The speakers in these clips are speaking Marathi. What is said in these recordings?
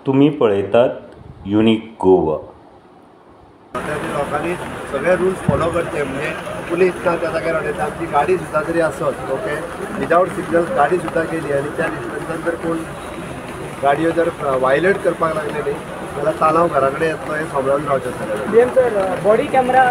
तुम्ही पळयतात युनिक गोवा। लोकांनी सगळे रूल्स फॉलो करचे, म्हणजे पुलीस ना त्या जाग्यार उडयता, ती गाडी सुद्दां जरी आसत ओके विदाउट सिग्नल्स गाडी सुद्दां गेली आनी त्या डिस्टन्सान जर कोण गाडयो जर वायलेट करपाक लागले न्ही जाल्यार तालांव घरा कडेन येतलो हें सांबाळून रावचें सगळें। बॉडी कॅमेरा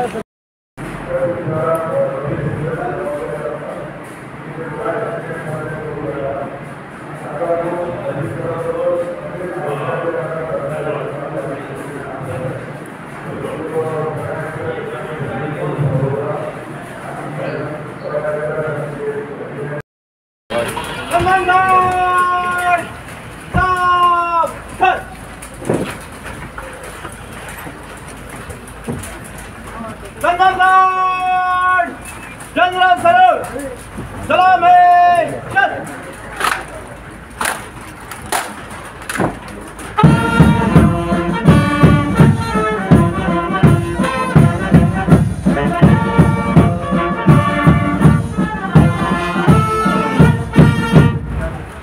जनरल सल्यूट सलामी चल।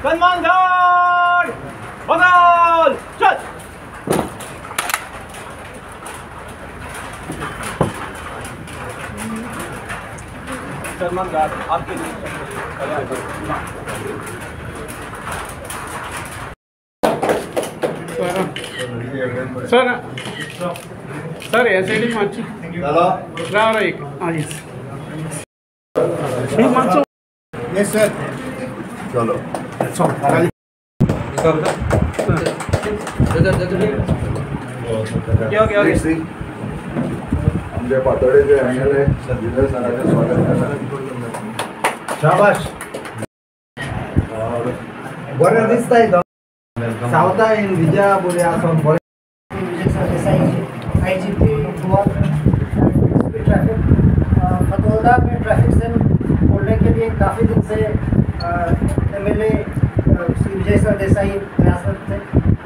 सन्मान गार्ड बगल चल। सलमान गार्ड आपके लिए सर सर एसआईडी मार्ची राव एक यस सर चलो आमचे पातोडेचे एमएलए संजय सरांचे स्वागत करता। शाबाश बरें दिसता सावता इन विजया बोले आसन बरें आईजीपी गोवा ट्रैफिक फतोदा में ट्रैफिक सेल खोलने के लिए काफ़ी दिन से एमएलए श्री विजय सर देसाई प्रयासरत थे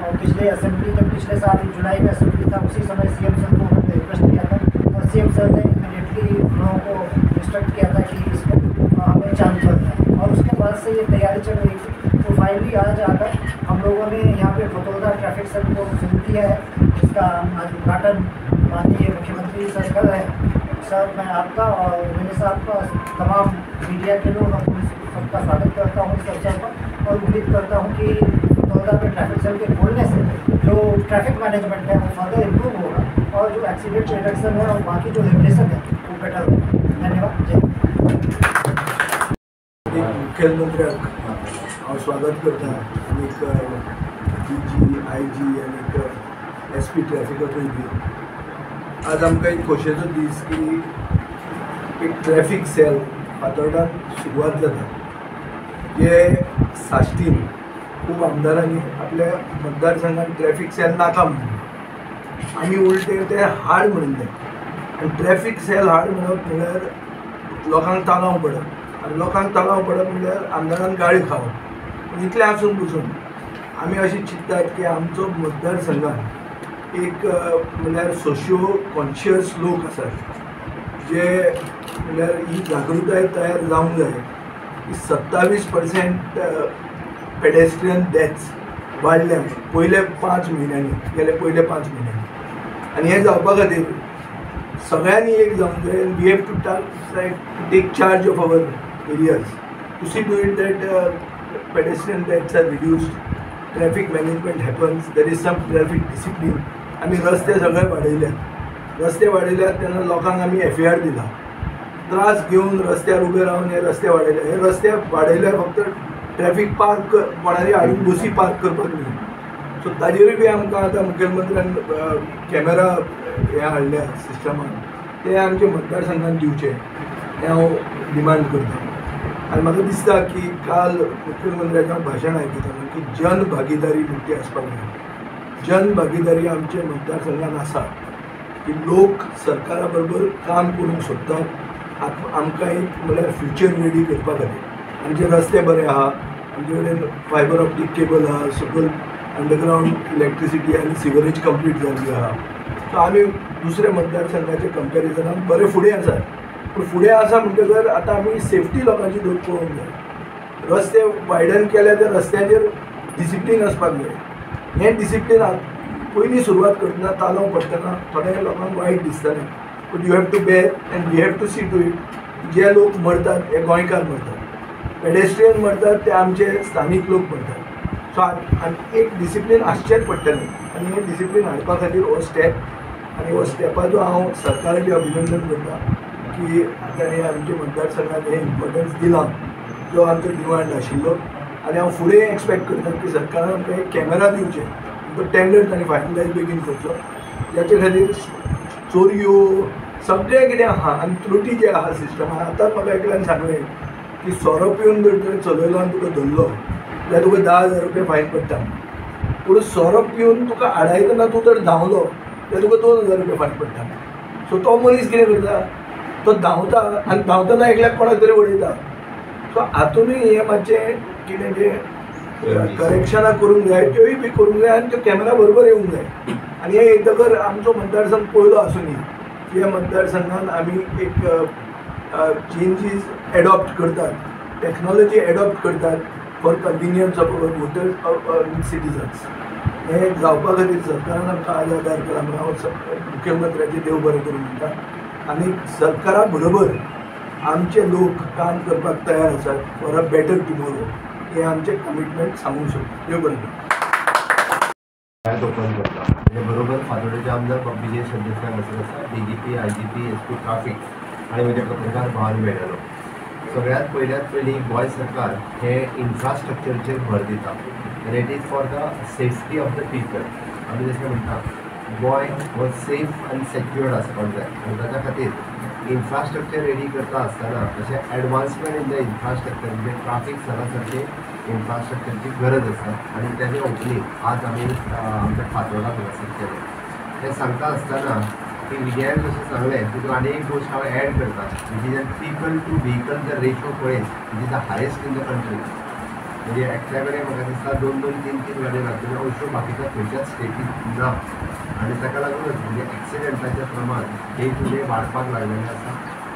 और पिछले असेंबली जब पिछले साल जुलाई में असेंबली था उसी समय सीएम सर को उन्होंने रिक्वेस्ट किया था और सीएम सर ने इमीडिएटली लोगों को इंस्ट्रक्ट किया था कि इसको हमें चालू करना है और उसके बाद से ये तैयारी चल रही थी। तो फाइनली आज आकर हम लोगों ने यहाँ पे फतोदा ट्रैफिक सेल को शुरू किया है, जिसका आज उद्घाटन माननीय मुख्यमंत्री सर कर रहे हैं। सर मैं आपका और मेरे साथ का तमाम मीडिया के लोग और पुलिस सबका स्वागत करता हूँ इस अवसर पर और उम्मीद करता हूँ कि फतोदा में ट्रैफिक सेल के खोलने से जो ट्रैफिक मैनेजमेंट है वो फर्दर इम्प्रूव होगा और जो एक्सीडेंट रिडक्शन है और बाकी जो रेगुलेशन है वो बेटर होगा। धन्यवाद। जय मुख्यमंत्र्याक हांव स्वागत करता आनीक डीजी आयजी आनीक एसपी ट्रॅफिका पयली आज आमकां एक खोशयेचो दीस की एक ट्रॅफिक सेल फातोर्डात सुरवात जाता जे साश्टीन खूब आमदारांनी आपल्या मतदारसंघात ट्रॅफिक सेल नाका म्हणून आमी उलटे ते हाड म्हणून जाय आनी ट्रॅफिक सेल हाड म्हणप म्हणल्यार लोकांक तालांव पडप आनी लोकांक तालांव पडप म्हणल्यार आमदारान गाळी खावप इतलें आसून पसून आमी अशें चिंततात की आमचो मतदारसंघात एक म्हणल्यार सोशियो कॉन्शियस लोक आसात जे म्हणल्यार ही जागृताय तयार जावंक जाय की 27% पेडेस्ट्रियन डेथ्स वाडल्या पयले 5 म्हयन्यांनी गेले पयले 5 म्हयन्यांनी आनी हें जावपा खातीर सगळ्यांनी एक जावंक जाय we have to take charge of our areas to see to it that pedestrian deaths are reduced, traffic management happens, there is some traffic discipline. आमी रस्ते सगळे वाडयल्यात तेन्ना लोकांक आमी FIR दिला त्रास घेवन रस्त्यार उबे रावन हे रस्ते वाडयल्यार फक्त ट्रॅफिक पार्क कोणारी हाडून बसी पार्क करपाक न्ही सो ताजेरूय बी आमकां आतां मुखेलमंत्र्यान कॅमेरा हे हाडल्या सिस्टमान ते आमच्या मतदारसंघात दिवचे हें हांव डिमांड करता। आनी म्हाका दिसता की काल मुख्यमंत्र्याचें हांव भाशण आयकतालो की जन भागीदारी म्हणटी आसपाक जाय। जन भागीदारी आमच्या मतदारसंघात आसा की लोक सरकारा बरोबर काम करूंक सोदतात आमकां एक म्हणल्यार फ्युचर रेडी करपा खातीर आमचे रस्ते बरे आहा आमचे कडेन फायबर ऑप्टीक केबल आहा सकयल अंडरग्रावंड इलेक्ट्रिसिटी आनी सिवरेज कंप्लीट जाल्ली आहा सो आमी दुसऱ्या मतदारसंघाच्या कंपॅरिजनान बरे फुडें आसात पूण फुडें आसा म्हणटकर आतां आमी सेफ्टी लोकांची पळोवंक जाय रस्ते वायडन केले त्या रस्त्यांचेर डिसिप्लीन आसपाक जाय हें डिसिप्लिनाक पयलीं सुरवात करतना तालव पडटना थोड्या लोकांक वायट दिसतालें, but you have to bear and we have to see to it. जे लोक मरतात हे गोंयकार मरतात, पेडेस्ट्रियन मरतात ते आमचे स्थानीक लोक मरतात. सो एक डिसिप्लीन आसचेंच पडटलें आनी हें डिसिप्लीन हाडपा खातीर हो स्टेप आनी हो स्टेपाचो हांव सरकाराचें अभिनंदन करता की ताणें आमच्या मतदारसंघात हें इम्पॉर्टन्स दिलां जो आमचो डिमांड आशिल्लो. आनी हांव फुडें एक्सपेक्ट करता की सरकारान आमकां एक कॅमेरा दिवचे, तो टेंडर ताणें फायनलायज बेगीन करचो, जाचे खातीर चोरयो सगळें कितें आहा आनी त्रुटी जे आहा सिस्टमान. आतांच म्हाका एकल्यान सांगलें की सोरो पिवन जर तुवें चलयलो आनी तुका धरलो जाल्यार तुका 10,000 रुपया फायन पडटा, पूण सोरो पिवन तुका आडायतना तूं जर धांवलो जाल्यार तुका 2,000 रुपया फायन पडटा. सो तो मनीस कितें करता, तो धांवता आनी धांवतना एकल्याक कोणाक तरी उडयता. सो हातूनय हें मातशें कितें जें करेक्शनां करूंक जाय त्योय बी करूंक जाय आनी त्यो कॅमेरा बरोबर येवंक जाय. आनी हे येतकर आमचो मतदारसंघ पयलो आसुनी ह्या मतदारसंघान आमी एक चेंजीस एडॉप्ट करतात, टॅक्नॉलॉजी एडॉप्ट करतात for convenience of our voters citizens. हें जावपा खातीर सरकारान आमकां आज आदार केला म्हणून हांव मुख्यमंत्र्याचें देव बरें करूं म्हणटा. आनी सरकारा बरोबर आमचे लोक काम करपाक तयार आसात फॉर अ बेटर टुमोरो. हे आमचें कमिटमेंट सांगूंक शकता. देव बरें करूं. ओपन करता म्हणजे बरोबर फातोडेचे आमदार विजय सरदेसाय बसत आसा, DGP IGP SP ट्राफिक आनी म्हजे पत्रकार भावान मेळ्ळेलो. सगळ्यात पयली गोंय सरकार हे इन्फ्रास्ट्रक्चरचेर भर दिता आनी it is for the safety of the people. आमी जशें म्हणटा गोंय हो सेफ आनी सेक्युअर्ड आसपाक जाय आनी ताच्या खातीर इन्फ्रास्ट्रक्चर रेडी करता आसतना अशें एडवान्समेंट इन द इन्फ्रास्ट्रक्चर म्हणजे ट्राफीक सारके इन्फ्रास्ट्रक्चरची गरज आसा आनी तेजे ओपनिंग आज आमी आमच्या फातोर्डा हांगासर केलें. हें सांगता आसतना की विजयान जशें सांगलें तितून आनी एक गोश्ट हांव एड करता, म्हणजे पीपल टू व्हिकल जर रेशो पळयत it is the highest in the country. म्हणजे एकट्या कडेन म्हाका दिसता 2-2, 3-3 गाडयो लागतल्यो अश्यो बाकीच्या खंयच्याच स्टेटींत ना. आनी ताका लागूनच म्हणजे एक्सिडेंटाचें प्रमाण डे टू डे वाडपाक लागलेलें आसा.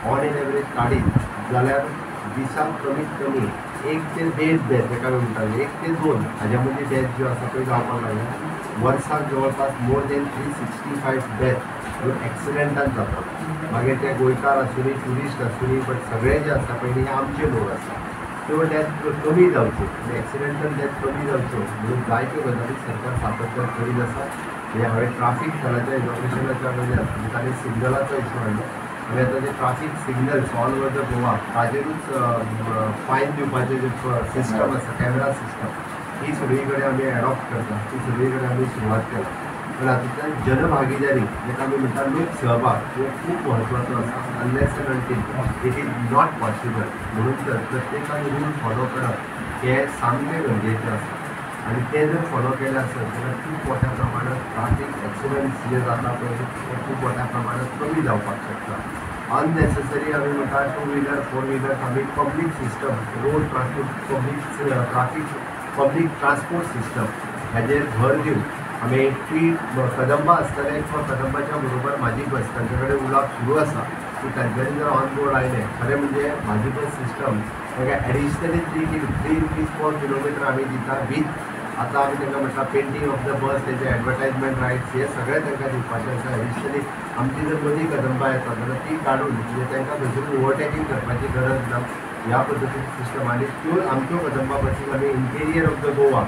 ऑन एन एवरेज काडीत जाल्यार दिसाक कमीत कमी 1 ते 1.5 डेथ ताका म्हणटाले 1 ते 2 हाज्या मदीं डेथ ज्यो आसा त्यो जावपाक लागल्या. वर्साक जवळपास मोर देन 365 डेथ ह्यो एक्सिडेंटान जातात. मागीर ते गोंयकार आसुनी ट्युरिस्ट आसुनी बट सगळे जे आसा पळय हे आमचे लोक आसा त्यो डेथ कमी जावच्यो म्हणजे एक्सिडेंटल डेथ कमी जावच्यो म्हणून जायत्यो गजाली सरकार सातत्यान करीत आसा. म्हणजे हांवें ट्राफीक दलाच्या इनॉग्रेशनाच्या वेळार ताणें सिग्नलाचो इशू हाडलो आनी आतां जे traffic signals all over the Goa ताजेरूच फायन दिवपाचें जे सिस्टम आसा कॅमेरा सिस्टम ही सगळी कडेन आमी एडॉप्ट करता, ती सगळी कडेन आमी सुरवात केला. पण हातूंतल्यान जनभागीदारी जेका आमी म्हणटा लोक सहभाग हो खूब म्हत्वाचो आसा. Unless end until it is not possible. म्हणून तर प्रत्येकान रूल फॉलो करप हें सामकें गरजेचें आसा आनी ते जर फॉलो केले आसत जाल्यार खूब मोठ्या प्रमाणात ट्राफीक एक्सिडेंट्स जे जाता पळय ते खूब मोठ्या प्रमाणात कमी जावपाक शकता. अननेसेसरी आमी म्हणटा 2 व्हिलर 4 व्हिलर आमी public system road traffic public transport system हाजेर भर दिवन आमी कदंबा आसतले किंवा कदंबाच्या बरोबर म्हाजी बस तांचे कडेन उलोवप सुरू आसा की तांच्यांनी जर ऑन बोर्ड आयलें खरें म्हणजे म्हाजी बस सिस्टम ताका एडिशनली 3 रुपीज पर किलोमिटर आमी दिता वीथ आतां आमी तांकां म्हणटा पेंटींग ऑफ द बस तेजे एडवर्टायजमेंट रायट्स हे सगळें तांकां दिवपाचें आसा. एडिशनली आमची जर मदीं कदंबा येता जाल्यार ती काडून म्हणजे तांकां खंयसर ओवरटेकींग करपाची गरज ना ह्या पद्दतीन सिस्टम. आनी त्यो आमच्यो कदंबा बसीक आमी इंटेरियर ऑफ द गोवा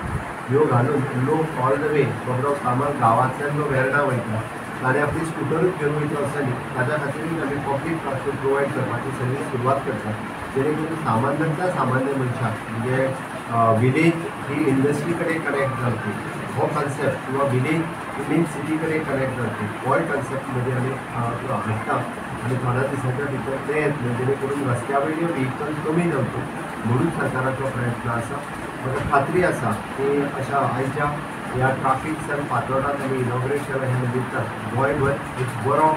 ह्यो घालून लोक ऑल द वे बाबा कामाक गांवांतल्यान जो वेर्णा वयता ताणें आपली स्कुटरूच घेवन वयता असो न्ही, ताच्या खातीर आमी पब्लीक ट्रान्सपोर्ट प्रोवायड करपाची सर्वीस सुरवात करता जेणे करून सामान्यांतल्या सामान्य मनशाक म्हणजे विलेज ही इंडस्ट्री कडेन कनेक्ट जावची हो कन्सेप्ट किंवा विलेज मेन सिटी कडेन कनेक्ट जावची होय कन्सेप्ट मध्ये आमी हाडटा आनी थोड्या दिसांच्या भितर ते येतले जेणे करून रस्त्या वयल्यो व्हिकल कमी जावच्यो म्हणून सरकाराचो प्रयत्न आसा. म्हाका खात्री आसा की अशा आयच्या ह्या ट्राफीक सन फातोर्डात आमी इनॉग्रेट केलें हें दिसतात गोंयभर एक बरो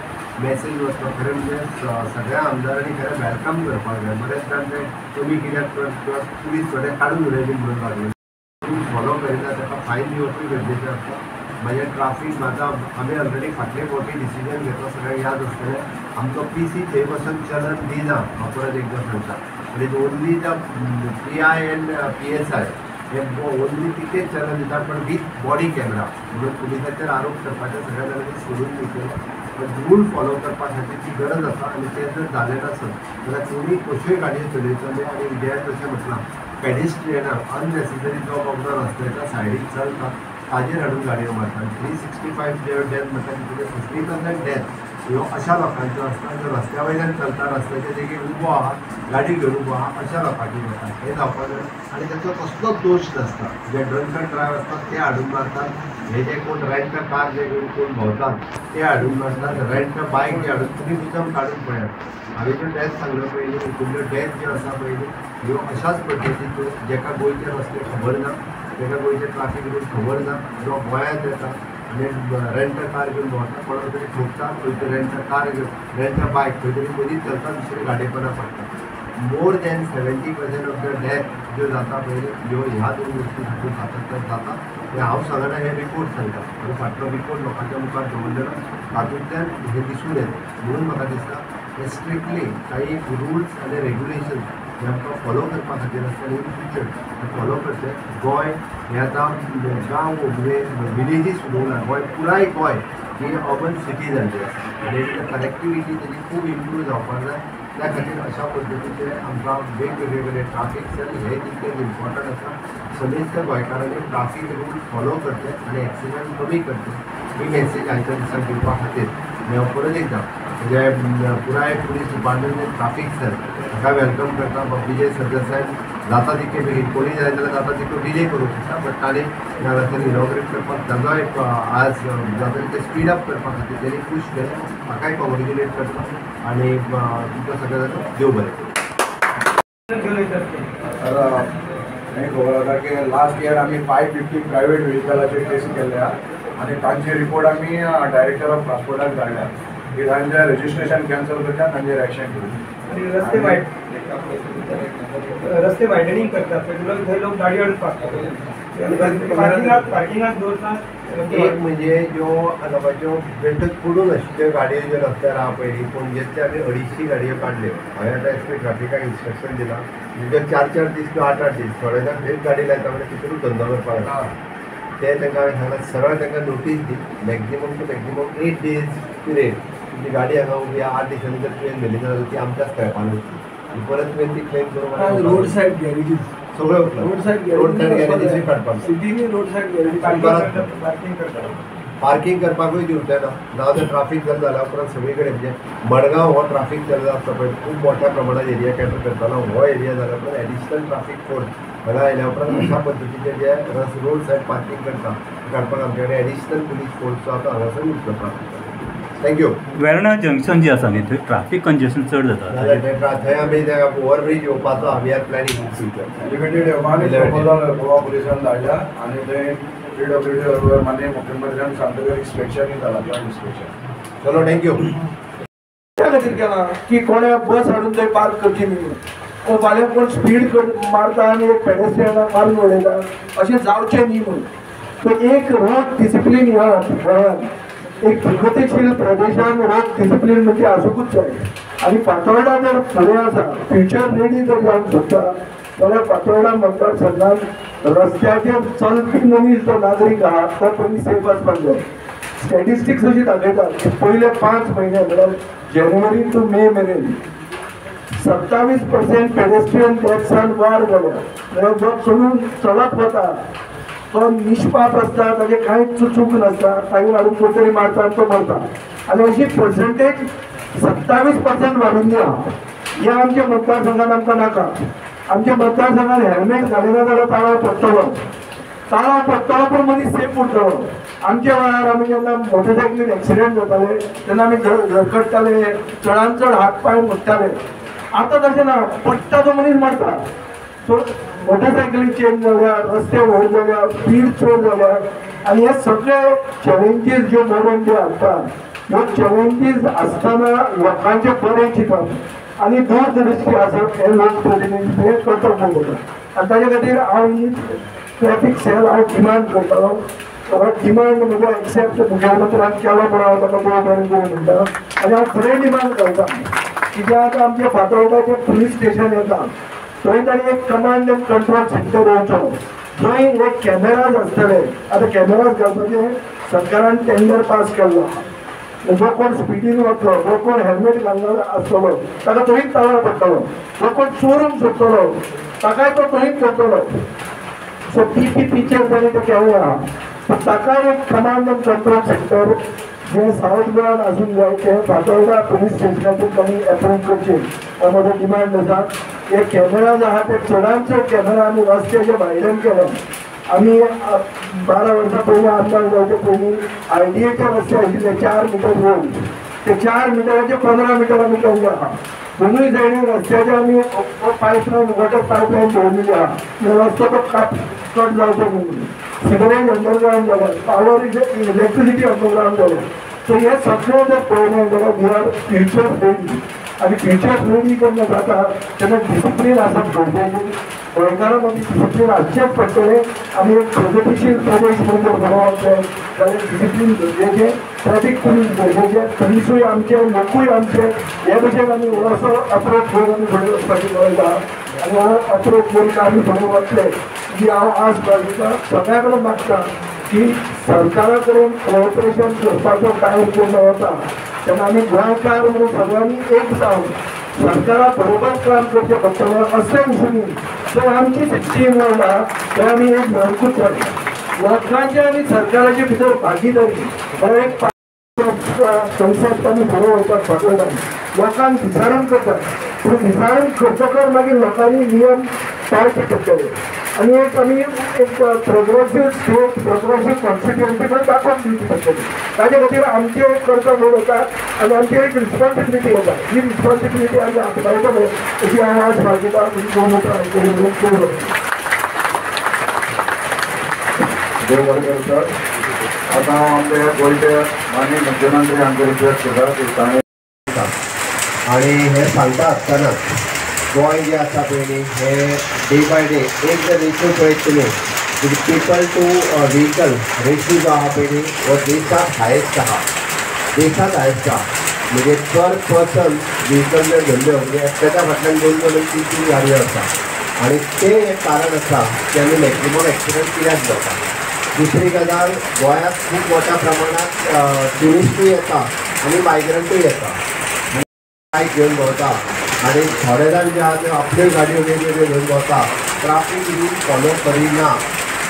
मॅसेज वचलो. खरें म्हणजे सगळ्या आमदारांनी खरें वेलकम करपाक जाय. बरेच जाण ते कमी कित्याक किंवा पुलीस थोडे काडून उडयले म्हणून लागले फॉलो करिना ताका फायन दिवपूय गरजेचें आसता. म्हणजे ट्राफीक म्हाका आमी ऑलरेडी फाटले फावटी डिसिजन घेतलो सगळ्यांक याद आसतलें आमचो PC थंय बसून चलन दिना. हांव परत एकदां सांगता म्हणजे only the PI end PSI हे ओनली तिकेट चॅनल दितात पण विथ बॉडी कॅमेरा म्हणून पुलिसाचेर आरोप करपाचें सगळ्या जाणांनी सोडून दितले पण रूल फॉलो करपा खातीर गरज आसा आनी तें जर जालें नासत जाल्यार तुमी कश्योय गाडयो चलयतले आनी विजयान जशें म्हटलां पेडेस्ट्रियनाक अननेसेसरी जो वखदां रस्त्याच्या सायडीक चलता ताजेर हाडून गाडयो मारता 365 डेथ म्हणटा तितून 50% डेथ ह्यो अशा लोकांच्यो आसता जो रस्त्या वयल्यान चलता रस्त्याच्या देगेर उबो आहा गाडी घेवन उबो आहा अशा लोकांची जाता हे जावपा जाय आनी ताचो कसलोच दोश नासता जे ड्रंक अँड ड्रायव्ह आसतात ते हाडून मारतात हे जे कोण रेंट अ कार जे घेवन कोण भोंवतात ते हाडून मारतात रेंट अ बायक जे हाडून तुमी मुद्दम काडून पळयात हांवें ज्यो डेथ सांगल्यो पयलीं हितूंतल्यो डेथ ज्यो आसा पयलीं ह्यो अशाच पद्दतीच्यो जेका गोंयचे रस्ते खबर ना तेका गोंयचे ट्राफीक रूल खबर ना जो गोंयांत येता आनी रेंट अ कार घेवन भोंवता कोणा तरी ठोकता खंय तरी रेंट अ कार घेवन रेंट अ बायक खंय तरी मदींच चलता दुसरी गाडयेपणां पडटा more than 70% of the death ज्यो जाता पळय ह्यो ह्या दोन गोश्टी खातीर सातत्यान जाता हे हांव सांगना हे रिपोर्ट सांगता आनी फाटलो रिपोर्ट लोकांच्या मुखार दवरलेलो तातूंतल्यान हे दिसून येता म्हणून म्हाका दिसता हे स्ट्रिक्टली काही रुल्स आनी रेग्युलेशन्स हे आमकां फॉलो करपा खातीर आसता आनी इन फ्युचर फॉलो करचे गोंय हे आतां गांव विलेजीस उडोवना गोंय पुराय गोंय ही अर्बन सिटी जाल्ली आसा आनी कनेक्टिविटी तेजी खूब इम्प्रूव जावपाक जाय त्या खातीर अशा पद्दतीचे आमकां वेगवेगळे ट्राफीक सेल हे तितकेच इम्पॉर्टंट आसा समेस्त गोंयकारांनी ट्राफीक रूल फॉलो करचे आनी एक्सिडंट कमी करचे ही मेसेज आयच्या दिसाक दिवपा खातीर हांव परत एकदां म्हणजे पुराय पुलीस डिपार्टमेंट ट्राफीक सेल हाका वेलकम करता विजय सरदेसायन जाता तितके बेगीन कोणी जाय जाल्यार जाता तितको डिले करूंक शकता बट ताणें ह्या रस्त्यान इनॉग्रेट करपाक ताजो एक आज जाता तितकें स्पीड अप करपा खातीर तेणी पुश केलें म्हाकाय कॉंग्रेच्युलेट करता आनी तुमकां सगळ्या जाणांक देव बरें तर हे खबर आसा की लास्ट इयर आमी 550 प्रायवेट व्हेहिकलाचे टेस्ट केल्या आनी तांचे रिपोर्ट आमी डायरेक्टर ऑफ ट्रान्सपोर्टाक धाडल्या की तांचें रजिस्ट्रेशन कॅन्सल करता तांचेर एक्शन घेवन आणि रस्ते वायडनिंग करतात थंय लोक गाडी हाडून पार्किंगात दवरतात एक म्हणजे ज्यो लोकांच्यो बेंटूच पडून आशिल्ल्यो गाडयो ज्यो रस्त्यार आहा पळय पणजेंतले आमी 250 गाडयो काडल्यो हांवें आतां एस पी ट्राफिकाक इन्स्ट्रक्शन दिलां म्हणजे 4-4 दीस किंवा 8-8 दीस थोडे जाण थंयच गाडी लायता म्हणजे तितून धंदो करपाक जाता ते तांकां हांवें सांगलां सरळ तांकां नोटीस दी maximum to maximum 8 days period तुमची गाडी हांगा उबी 8 दिसांनी जर तुवें व्हेली जाल्यार ती आमच्याच खेळपान वचची परत तुवें ती क्लेम करूंक रोड सायड गॅरेजीस सगळें रोड सायड गॅरेजीसूय काडपाक सिटीनी रोड सायड गॅरेजी पार्किंग करतात पार्किंग करपाकूय दिवचे ना नाव जर ट्राफीक जालें जाल्या उपरांत सगळे कडेन म्हणजे मडगांव हो ट्राफीक जाल्लो आसता पळय खूब मोठ्या प्रमाणात एरिया कॅटर करताना हो एरिया जाल्या उपरांत एडिशनल ट्राफीक फोर्स हांगा आयल्या उपरांत अशा पद्दतीचे जे रोड सायड पार्किंग करता काडपाक आमचे कडेन एडिशनल पुलीस फोर्स आतां हांगासर यूज करपाक थँक्यू वेर्णा जंक्शन जी आसा न्ही थंय ट्राफीक कंजेशन चड जाता थंय आमी ओवरब्रीज येवपाचो आमी are planning future limited proposal Goa पुलिसान धाडल्या आनी थंय PWD माननीय मुख्यमंत्र्यान सांगतकर इन्स्पेक्शनूय जालां जॉयंट इन्स्पेक्शन चलो थँक्यू त्या खातीर केलां की कोणे बस हाडून थंय पार्क करची न्ही फाल्यां कोण स्पीड मारता आनी एक पेडेस्ट्रियनाक मारून उडयता अशें जावचें न्ही म्हणून सो एक रोड डिसिप्लीन ह्या गोंयांत एक प्रगतीशील प्रदेशान रोड डिसिप्लीन म्हणजे आसूंकूच जाय आनी फातोर्डा जर फुडें आसा फ्युचर रेडी जर जावंक सोदता जाल्यार फातोर्डा मतदारसंघात रस्त्याचेर चलपी मनीस जो नागरीक आहा तो पयलीं सेफ आसपाक जाय स्टॅटिस्टिक्स अशी दाखयतात की पयले 5 म्हयने म्हळ्यार जानेवारी टू मे मेरेन 27% पेडेस्ट्रियन डेथ्सान वाड जाल्या म्हळ्यार जो चलून चलत वता तो निष्पाप आसता ताजे कांयच चूक नासता तांणी हाडून खंय तरी मारता आनी तो मरता आनी अशी पर्संटेज 27% वाडिल्ली आहा ह्या आमच्या मतदारसंघात आमकां नाका आमच्या मतदारसंघात हेल्मेट घालिना जाल्यार ताळो पडटलो पूण मनीस सेफ उरतलो आमच्या वेळार आमी जेन्ना मोटरसायकलीन एक्सिडेंट जाताले तेन्ना आमी घरकडटाले चडांत चड हात पांय मोडटाले आतां तशें ना पडटा तो मनीस मारता सो मोटरसायकली चेंज जाल्या रस्ते व्हड जाल्या स्पीड चड जाल्या आनी हे सगळे चॅलेंजीस ज्यो मॉडर्न डे हाडटा ह्यो चॅलेंजीस आसतना लोकांचे बरें चिंतप आनी दूरदृश्टी आसप हे लोक प्रतिनिधी हे कर्तव्य करता आनी ताचे खातीर हांव ही ट्रॅफीक सेल हांव डिमांड करतालो डिमांड म्हणजे एक्सेप्ट मुख्यमंत्र्यान केलो म्हणून हांव ताका बरें करून म्हणटा आनी हांव खरें डिमांड करता कित्याक आतां आमच्या फातोर्डाचें पुलीस स्टेशन येता थंय ताणी एक कमांड एंड कंट्रोल सेंटर येवचो थंय एक कॅमेराज आसतले. आता कॅमेराज घालपाचे सरकारान टेंडर पास केल्लो. जो कोण स्पिडीन वतलो, जो कोण हेल्मेट घालना आसतलो ताका थंयच ताळो पडटलो. जो कोण चोरून सुटतलो ताकाय तो थंयच करतलो. सो PPPचेर ताणें ते केल्लें आहा. पण ताका एक कमांड एंड कंट्रोल सेंटर जे सावथ गोवान आसूंक जाय ते फातोर्डा पुलीस स्टेशनाचेर तांणी एपॉयंट करचे हो म्हजो डिमांड आसा. हे कॅमेराज आहा ते चडांत चड कॅमेरा आमी रस्त्याच्या भायल्यान केले. आमी 12 वर्सां पयलीं आमदार जावचे पयलीं IDAचे रस्ते आशिल्ले 4 मिटर रोड, ते 4 मिटराचे 15 मिटर आमी केल्ले आहा. दोनूय सायडीन रस्त्याचे आमी पायपलायन वॉटर पायपलायन दवरलेली आहा. रस्तो तो कट जावचो म्हणून सिवरेज अंडरग्राउंड जालें, पावर इलेक्ट्रिसिटी अंडरग्राउंड जालें. सो हे सगळें जर पळयलें जाल्यार वी आर फ्युचर फ्रेंडली. आणि फ्युचर फ्रेंडली केन्ना जाता तेन्ना डिसिप्लीन आसप गरजेचें. गोंयकारांक आमी डिसिप्लीन हाडचेंच पडटलें. आमी एक प्रगतीशील प्रदेश म्हणून जर बनोवप जाय जाल्यार डिसिप्लीन गरजेचें, ट्रॅफिक पुलीस गरजेचें, पुलिसूय आमचे, लोकूय आमचे. हे भशेन आमी असो अप्रोच घेवन आमी फुडें वचपाची गरज आहा. आनी हो अप्रोच घेवन आमी फुडें वतले की हांव आज बाजूचा सगळ्या कडेन मागता की सरकारा कडेन कॉपरेशन करपाचो टायम पूर्ण वता तेन्ना आमी गोंयकार म्हणून सगळ्यांनी एक जावन सरकारा बरोबर काम करचें पडटलें. अशें दिसून जर आमची सिस्टीम आहा तर आमी एक मेळकूच जाय. लोकांचे आनी सरकाराचे भितर भागीदारी हो एक कन्सेप्ट आमी फुडें वचपाक फाटल्यान लोकांक विचारून करतात. पूण विचारून करतकर मागीर लोकांनी नियम पाळचे पडटले. आनी एक आमी एक प्रोग्रेसीव स्टेट, प्रोग्रेसीव कॉन्स्टिट्युएन्सी पण दाखोवन दिवची पडटली. ताजे खातीर आमचे एक कर्तव्य येता आनी आमची एक रिस्पॉन्सिबिलिटी येता. ही रिस्पॉन्सिबिलिटी आमी आपणायतले अशी हांव आज मागीता. देव बरें करता. आतां हांव आमचे गोंयचे माननीय मुख्यमंत्री हांकां रिक्वेस्ट करता की ताणें आणि हे सांगता आसतना गोंय जे आसा पळय हे डे बाय डे एक जर रेशो पळयत तुमी पीपल टू व्हिकल रेशो जो आहा पळय हो देशांत हायेस्ट आहा. देशांत हायेस्ट आहा. म्हणजे पर पर्सन व्हिकल जर धरल्यो म्हणजे एकट्याच्या फाटल्यान 2-3 गाडयो आसा. आणि ते एक कारण आसा की आमी मॅक्सिमम एक्सिडंट कित्याक जाता. दुसरी गजाल गोंयांत खूब मोठ्या प्रमाणात ट्युरिस्टूय येता आनी मायग्रंटूय येता. बायक घेवन भोंवता आनी थोडे जाण जे आहा ते आपल्यो गाडयो वेगवेगळ्यो घेवन भोंवता. ट्राफीक रूल फॉलो करिना.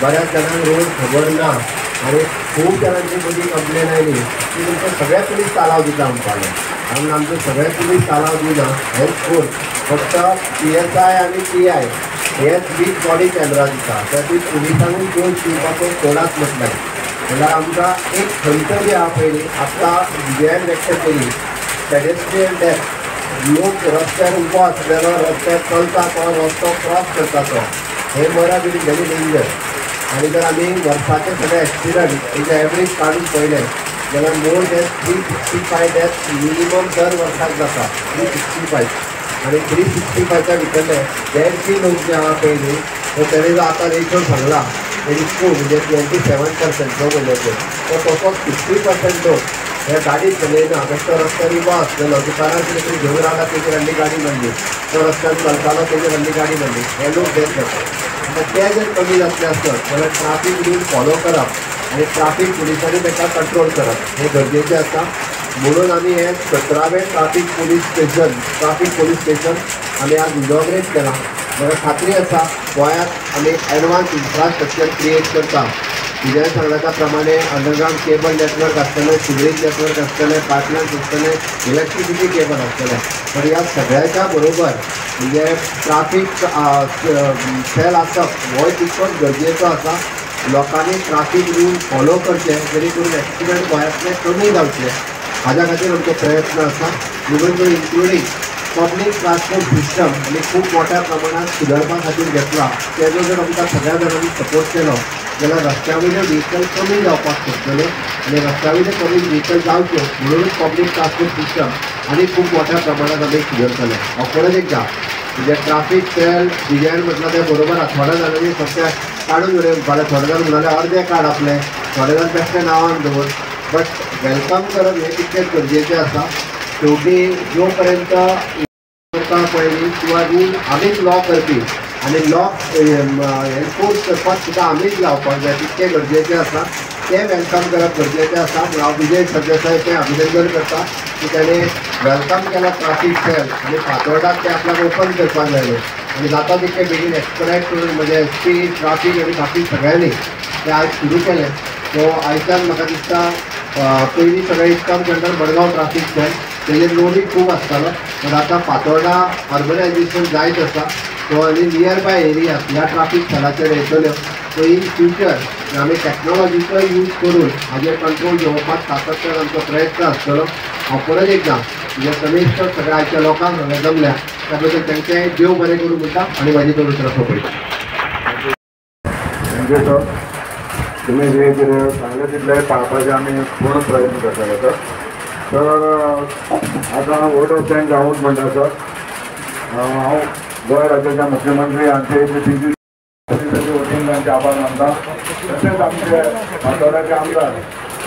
बऱ्याच जाणांक रोड खबर ना. आनी खूब जाणांची मदीं कंप्लेन आयली की तुमचे सगळे पुलीस तालाव दिता म्हणपाक. आनी आमचे सगळे पुलीस तालाव दिना हेच कोण फक्त PSI आनी PI हेच बीग बॉडी कॅमेरा दिता. त्या ती पुलिसांनी दोन शिवपाचो सोडाच म्हटलें. जाल्यार आमकां एक खंत जी आहा पयली आतां विजयान व्यक्त केली पेडेस्ट्रियन डेथ. लोक रस्त्यार उबो आसलेलो रस्त्यार चलता तो रस्तो क्रॉस करता तो हे बऱ्या बी व्हेरी डेंजर. आनी जर आमी वर्साचे सगळे एक्सिडंट हेजे एवरेज काडून पळयलें जाल्यार मोर दॅन 365 डेथ मिनिमम दर वर्साक जाता. 365 आनी 365च्या भितरले 150 लोक जे आहा पळय तो तेणे जो आतां रेशो सांगला तेणी खूब म्हणजे 27% जो म्हणल्याचेर तो तसोच 50% लोक हे गाडी चलयना. बेश्टो रस्त्यार उबो आसलेलो दुकानार कितें तरी घेवन रावला तेजेर आनी गाडी मारली. तो रस्त्यार चलतालो तेजेर आनी गाडी मारली. हे लोक डेथ जातात. आतां ते जर कमी जातलें आसत जाल्यार ट्राफीक रूल फॉलो करप आनी ट्राफीक पुलिसांनी ताका कंट्रोल करप हे गरजेचें आसा. म्हणून आमी हे 17वें ट्राफीक पुलीस स्टेशन आमी आज इनॉग्रेट केलां. म्हाका खात्री आसा गोंयांत आमी एडवान्स इन्फ्रास्ट्रक्चर क्रिएट करता. विजय सांगल्या प्रमाणे अंडरग्राउंड केबल नेटवर्क आसतलें, सिवरेज नेटवर्क आसतलें, पायपलायन्स आसतलें, इलेक्ट्रिसिटी केबल आसतलें. पण ह्या सगळ्याच्या बरोबर म्हणजे ट्राफीक सेल आसप हो तितकोच गरजेचो आसा. लोकांनी ट्राफीक रूल फॉलो करचे जेणे करून एक्सिडंट गोंयांतले कमी जावचे हाज्या खातीर आमचे प्रयत्न आसा. Even including public transport system आनी खूब मोठ्या प्रमाणात सुदारपा खातीर घेतला. तेजो जर आमकां सगळ्या जाणांनी सपोर्ट केलो जाल्यार रस्त्या वयले व्हिकल कमी जावपाक शकतले आनी रस्त्या वयले कमी व्हिकल जावच्यो म्हणूनच पब्लीक ट्रान्सपोर्ट सिस्टम आनी खूब मोठ्या प्रमाणात आमी सुदारतले. हो परत एकदा म्हणजे ट्राफीक सेल डिजायन म्हटलं ते बरोबर आसा. थोड्या जाणांनी फक्त काडून उडय फाल्यां थोडे जाण म्हणाले अर्दे काड आपले, थोडे जाण बेश्टे नांवान दवर. बट वेलकम करप हें तितकेंच गरजेचें आसा. शेवटी जो पर्यंत करता पळय किंवा रूल आमीच लॉ करपी आनी लॉक एनफोर्स करपाक सुद्दां आमीच लावपाक जाय तितकें गरजेचें आसा तें वेलकम करप गरजेचें आसा. हांव विजय सरदेसायचें अभिनंदन करता की ताणें वेलकम केला ट्राफीक सेल आनी फातोर्डाक तें आपल्याक ओपन करपाक जाय आनी जाता तितकें बेगीन एक्सपरायट करून म्हणजे एसपी ट्राफीक आनी बाकी सगळ्यांनी तें आयज सुरू केलें. सो आयच्यान म्हाका दिसता पयलीं सगळें income centre Madgaon traffic cell तेजेर लोडूय खूब आसतालो पण आतां फातोर्डा अर्बनायजेशन जायत आसा. सो आनी नियर बाय एरियाज ह्या ट्राफीक सेलाचेर येतल्यो. सो इन फ्युचर आमी टॅक्नोलॉजीचो यूज करून हाजेर कंट्रोल घेवपाक सातत्यान आमचो प्रयत्न आसतलो. हांव परत एकदां म्हणजे समेस्त सगळ्या आयच्या लोकांक हांगा जमल्या त्या बद्दल तांचें देव बरें करूं म्हणटा आनी म्हाजी दोन उतरां सोंपयता. Thank you sir. तुम्ही जे कितें सांगलें तितलें पाळपाचें आमी पूर्ण प्रयत्न करतले सर. आतां वोट ऑफ थँक्स हांवूच म्हणटा सर. हांव गोंय राज्याच्या मुख्यमंत्री हांचे वतीन तांचे आभार मानता. तशेंच आमचे फातोर्डाचे आमदार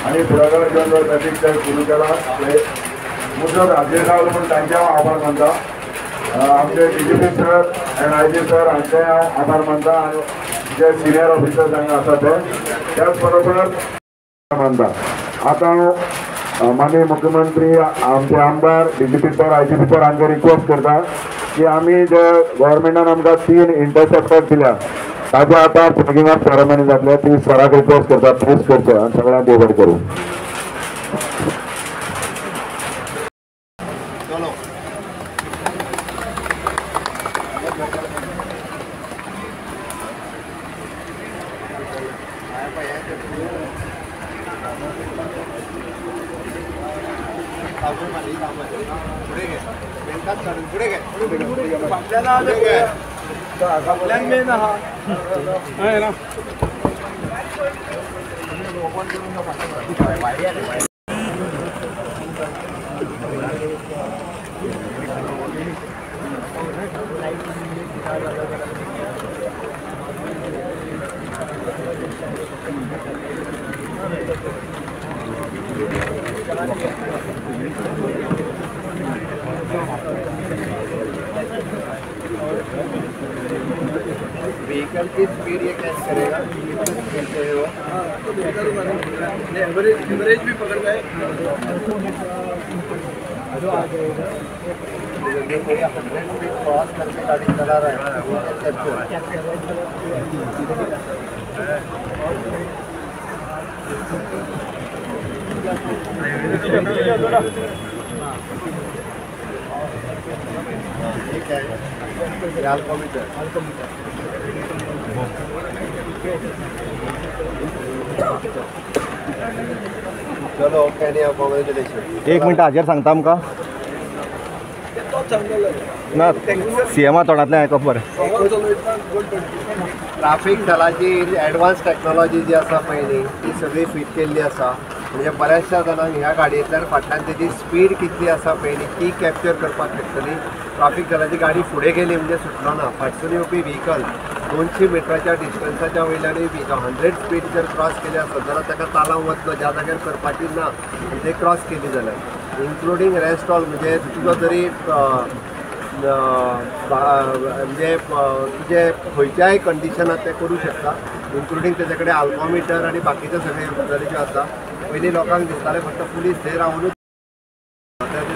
आनी फुडाकार घेवन जो ट्रॅफीक सेल सुरू केला ते मुजर हाजेर रावलो म्हणून तांचे हांव आभार मानता. आमचे DGP sir end IG sir हांचे हांव आभार मानता आनी जे सिनियर ऑफिसर्स हांगा आसा ते त्याच बरोबर मानता. आतां हांव माननीय मुख्यमंत्री आमचे आमदार DGP सर IGP सर हांकां रिक्वेस्ट करता की आमी जे गव्हर्मेंटान आमकां 3 इंटरसेप्टर दिल्या ताजे आतां फ्लॅगिंग ऑफ सेरेमनी जातले ती सराक रिक्वेस्ट करता प्लीज करचें आनी सगळ्यांक देव बरें करूं. व्हीकल की स्पीड ये कैसे करेगा? एवरेज भी पकड़ गए. क्रॉस करके गाड़ी चला रहा है वो ठीक है. चलो कॉंग्रेच्युलेशन. एक मिनट हाजेर सांगता आमकां ना CMा तोंडांतल्यान आयकप बरें. ट्राफीक सेलाची एडवान्स टॅक्नोलॉजी जी आसा पयली ती सगळी फिट केल्ली आसा. म्हणजे बऱ्याचशा जाणांक ह्या गाडयेंतल्यान फाटल्यान तेजी स्पीड कितली आसा पयली ती कॅप्चर करपाक शकतली. ट्राफीक सेलाची गाडी फुडें गेली म्हणजे सुटलो ना. फाटसून येवपी व्हीकल 200 मिटराच्या डिस्टन्साच्या वयल्यानूय बी 100 स्पीड जर क्रॉस केली आसत जाल्यार ताका चालावंक वचना ज्या जाग्यार करपाची ना ते क्रॉस केली जाल्यार इन्क्लुडींग रेस्ट ऑल म्हणजे तुजो जरी म्हणजे तुजे खंयच्याय कंडिशनात ते करूं शकता इन्क्लुडींग तेजे कडेन अल्कोमिटर आनी बाकीचे सगळे गजाली ज्यो आसा. पयलीं लोकांक दिसतालें फक्त पुलीस थंय रावनूच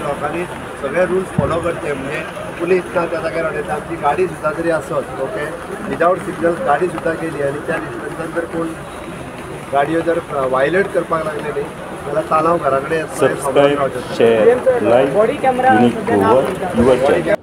लोकांनी सगळे रुल्स फॉलो करचे. म्हणजे पुलीस ना त्या जाग्यार अडयता आमची गाडी सुद्दां जरी आसत ओके विदावट सिग्नल्स गाडी सुद्दां गेली आनी त्या डिस्टन्सान जर कोण गाडयो जर वायलेट करपाक लागले न्ही जाल्यार तालांव घरा कडेन Subscribe, share, like, unique over your channel.